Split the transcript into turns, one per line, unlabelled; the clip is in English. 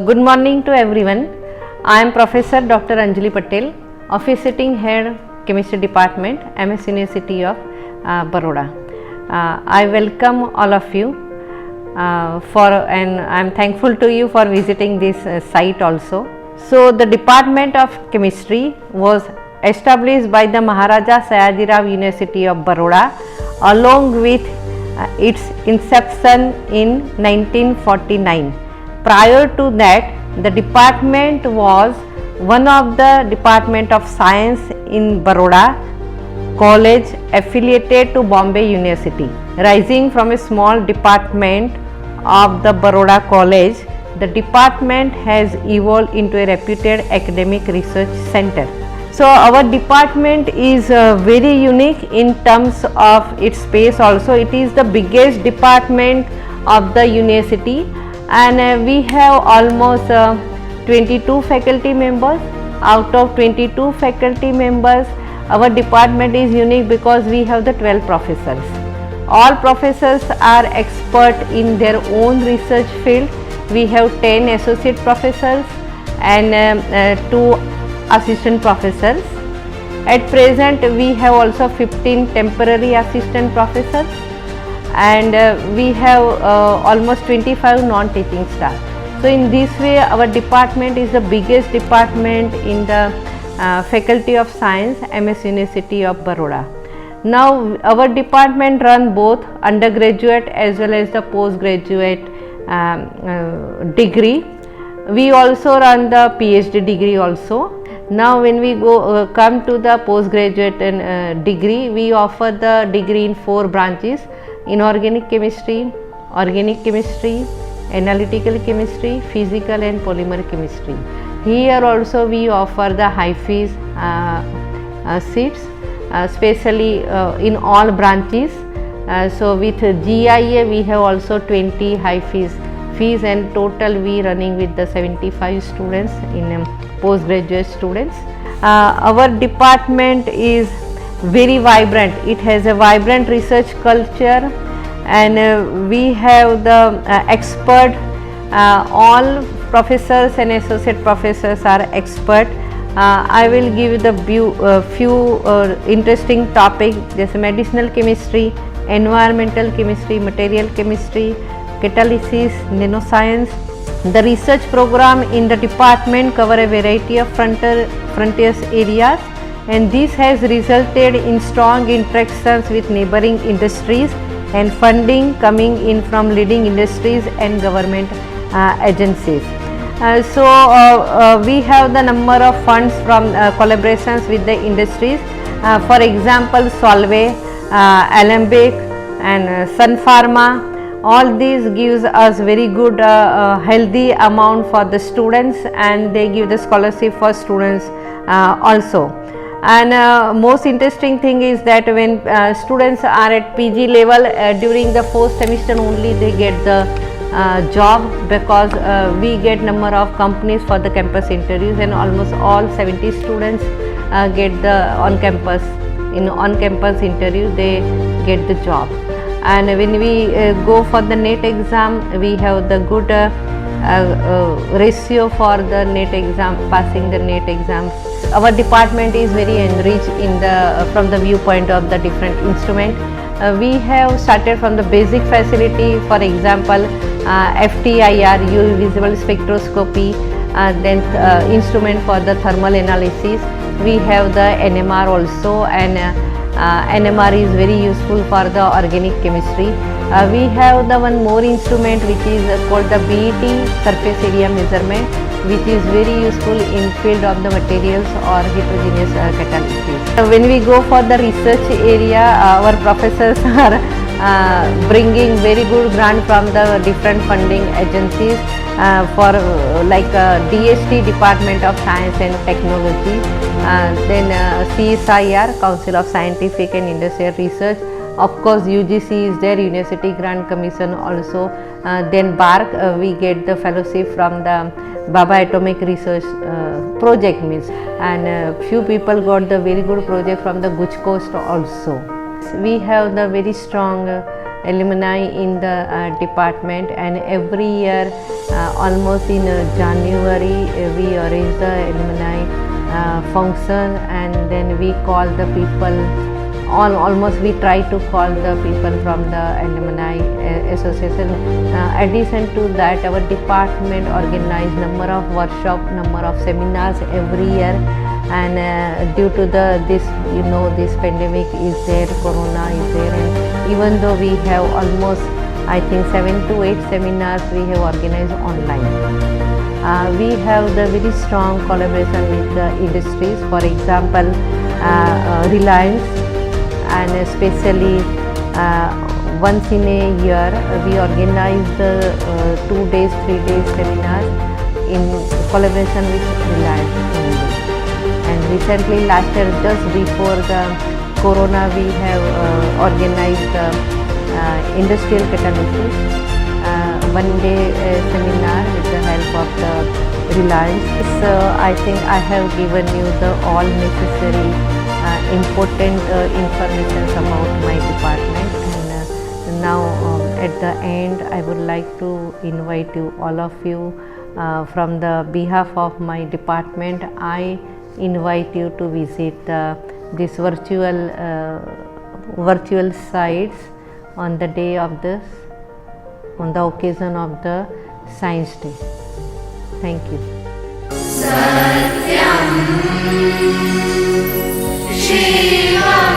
Good morning to everyone. I am Professor Dr. Anjali Patel, Office Sitting Head, Chemistry Department, MS University of Baroda. I welcome all of you and I am thankful to you for visiting this site also. So, the Department of Chemistry was established by the Maharaja Sayajirao University of Baroda along with its inception in 1949. Prior to that, the department was one of the Department of Science in Baroda College affiliated to Bombay University. Rising from a small department of the Baroda College, the department has evolved into a reputed academic research center. So, our department is very unique in terms of its space also. It is the biggest department of the university, and we have almost 22 faculty members. Out of 22 faculty members, our department is unique because we have the 12 professors. All professors are expert in their own research field. We have 10 associate professors and 2 assistant professors. At present, we have also 15 temporary assistant professors, and we have almost 25 non-teaching staff. So, in this way, our department is the biggest department in the Faculty of Science, MS University of Baroda. Now, our department run both undergraduate as well as the postgraduate degree. We also run the PhD degree also. Now, when we come to the postgraduate degree, we offer the degree in 4 branches: inorganic chemistry, organic chemistry, analytical chemistry, physical and polymer chemistry. Here also we offer the HiPhys seats, especially in all branches. So, with GIA we have also 20 HiPhys and total we running with the 75 students in postgraduate students. Our department is very vibrant. It has a vibrant research culture, and we have the expert. All professors and associate professors are expert. I will give the few interesting topics, just medicinal chemistry, environmental chemistry, material chemistry, catalysis, nanoscience. The research program in the department cover a variety of frontiers areas, and this has resulted in strong interactions with neighboring industries and funding coming in from leading industries and government agencies. We have the number of funds from collaborations with the industries. For example, Solvay, Alembic and Sun Pharma. All these gives us very good healthy amount for the students, and they give the scholarship for students also. And most interesting thing is that when students are at PG level, during the 4th semester only they get the job, because we get number of companies for the campus interviews, and almost all 70 students get the on campus interview, they get the job. And when we go for the NET exam, we have the good ratio for the NET exam, passing the NET exam. Our department is very enriched in from the viewpoint of the different instrument. We have started from the basic facility, for example, FTIR, UV visible spectroscopy, then instrument for the thermal analysis. We have the NMR also, and NMR is very useful for the organic chemistry. We have the one more instrument which is called the BET, surface area measurement, which is very useful in field of the materials or heterogeneous catalysis. When we go for the research area, our professors are bringing very good grant from the different funding agencies for like DST, Department of Science and Technology, then CSIR, Council of Scientific and Industrial Research. Of course, UGC is there, University Grant Commission also. Then BARC, we get the fellowship from the Baba Atomic Research Project means, and few people got the very good project from the Guj Coast also. We have the very strong alumni in the department, and every year almost in January we arrange the alumni function, and then we call the people, almost we try to call the people from the alumni association. Addition to that, our department organize number of workshop, number of seminars every year, and due to this this pandemic is there, corona is there, and even though we have almost I think 7 to 8 seminars we have organized online. We have the very strong collaboration with the industries, for example Reliance, and especially once in a year we organize the 2 days 3 days seminars in collaboration with Reliance only. And recently, last year, just before the corona, we have organized the industrial catalysis 1 day seminar with the help of the Reliance. So I think I have given you the all necessary important information about my department, and now at the end I would like to invite you, all of you, from the behalf of my department, I invite you to visit this virtual sites on the day of this, on the occasion of the Science Day. Thank you.
Satyam Shivam